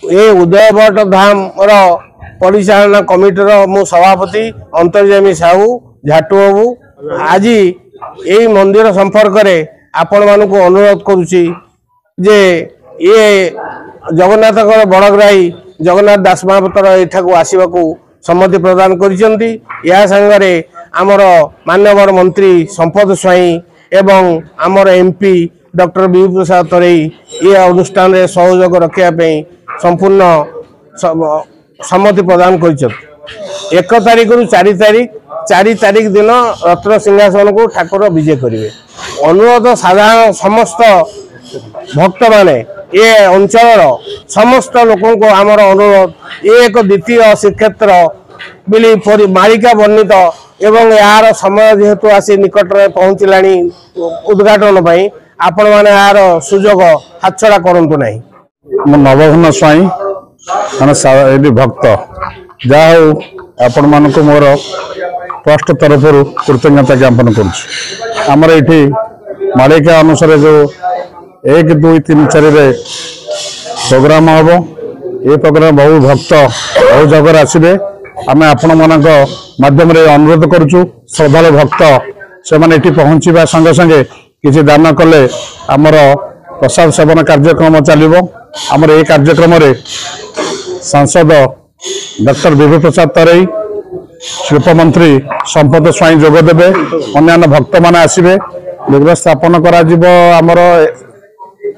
ये उदयभट्ट धाम परिचालना कमिटर मु सभापति अंतर्जामी साहू झाटू बाबू आज यही मंदिर संपर्क में आपण मानक अनुरोध करुच्ची जे ये जगन्नाथ बड़ग्राही जगन्नाथ दास महापात्र एठाकू आसवाक सम्मति प्रदान करिसेंती। या संगरे आमर माननीय मंत्री संपद स्वाई एवं आमर एमपी डॉक्टर विभू प्रसाद तरेई ये अनुष्ठान रे सहयोग रखापी संपूर्ण सम्मति प्रदान कर 1 तारिख रु 4 तारिख दिन रत्न सिंहासन को ठाकुर विजय करेंगे। अनुरोध साधारण समस्त भक्त माने ये अंचल समस्त लोकों को आमर अनुरोध ये एक द्वितीय श्रीक्षेत्र बिली मालिका वर्णित एवं यार समय जेहेतु आसी निकट में पहुँचला उद्घाटन पाई आपण माने यार सुजोग हाथछड़ा करंतु नहीं। नवघन स्वाई माने भक्त जहा आपण मान को मोर ट्रस्ट तरफ कृतज्ञता ज्ञापन करमर ये मालिका अनुसार जो 1 2 3 4 प्रोग्राम हम ये प्रोग्राम बहु भक्त बहु जगह आसबे आम आपण मान मध्यम अनुरोध करुचु श्रद्धालु भक्त से माने पहुँचा संगे संगे किसी दान कले आमर प्रसाद सेवन कार्यक्रम चलो। आमर ये कार्यक्रम रे सांसद डॉक्टर विभू प्रसाद तरेई शिल्प मंत्री संपद स्वाई जोगदेवे अन्य भक्त मैंने आसबे विग्रह स्थापन कर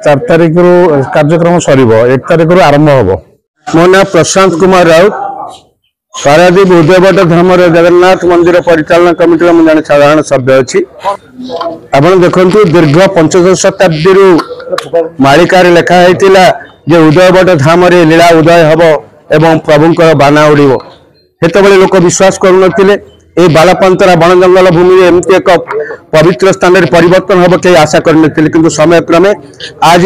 4 तारिख रु कार्यक्रम सर 1 तारिख रु आरंभ हम। मो ना प्रशांत कुमार राउत पारादीप उदयभट्ट धाम जगन्नाथ मंदिर परिचालना कमिटी मुझे जन साधारण सभ्य अच्छी आप देखु दीर्घ 15 शताब्दी मालिकार लिखाई जे उदयभट्ट धाम लीला उदय हम एवं प्रभुंर बाना उड़ो हेतु लोक विश्वास करुनथिले ए बालापंतरा वन जंगल भूमि एमती एक पवित्र स्थान में परिवर्तन हम कई आशा करनथिले किंतु समय क्रमे आज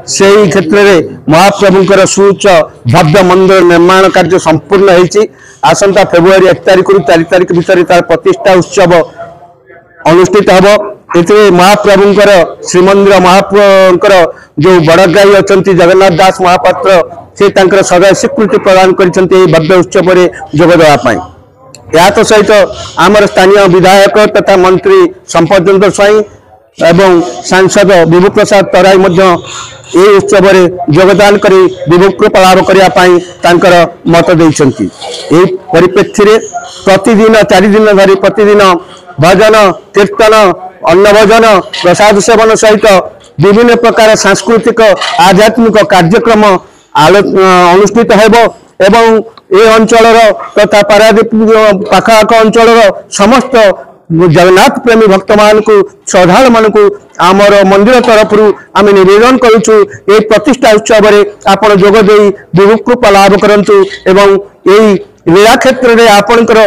से क्षेत्र में महाप्रभुंर सुउच्च भव्य मंदिर निर्माण कार्य संपूर्ण होती आसंता फेब्रुआरी 1 तारिख रु 4 तारिख भितर तार प्रतिष्ठा उत्सव अनुष्ठित हम। ये महाप्रभुंर श्रीमंदिर महाप्रभुंर जो बड़ग्राही अच्छा जगन्नाथ दास महापात्र से सदा स्वीकृति प्रदान कर भव्य उत्सव जोगदेवाई या तो सहित आमर स्थानीय विधायक तथा मंत्री संपद स्वाई एवं सांसद विभू प्रसाद तराई ये उत्सव योगदान कर विभू कृपा लाभ करने मत देती। परिप्रेक्षी प्रतिदिन 4 दिन धरी प्रतिदिन भजन कीर्तन अन्न भोजन प्रसाद सेवन सहित विभिन्न प्रकार सांस्कृतिक आध्यात्मिक कार्यक्रम अनुष्ठित एवं ये अंचल तथा पारादीप पाखापाख अंचल समस्त जगन्नाथ प्रेमी भक्त मान को श्रद्धालु मान को आमर मंदिर तरफ आम निवेदन करुचु ये प्रतिष्ठा उत्सव आपण जोगदे विभू कृपा लाभ करंतु एवं यही लीला क्षेत्र में आपणकर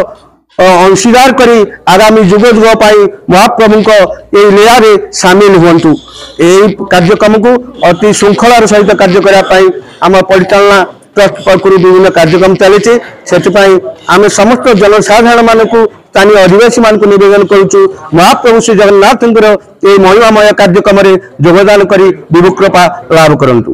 अंशीदार करी आगामी जुग जुग पाई महाप्रभु को ये लीला रे सामिल हुंतु। यही कार्यक्रम को अति श्रृंखलार सहित कार्य करने आम परिचालना ट्रस्ट पक्षर विभिन्न कार्यक्रम चली आम समस्त जनसाधारण मानक स्थानीय आदिवासी मान निवेदन करुचु महाप्रभु श्री जगन्नाथ महिमामय कार्यक्रम जोगदान करी विभू कृपा लाभ करंतु।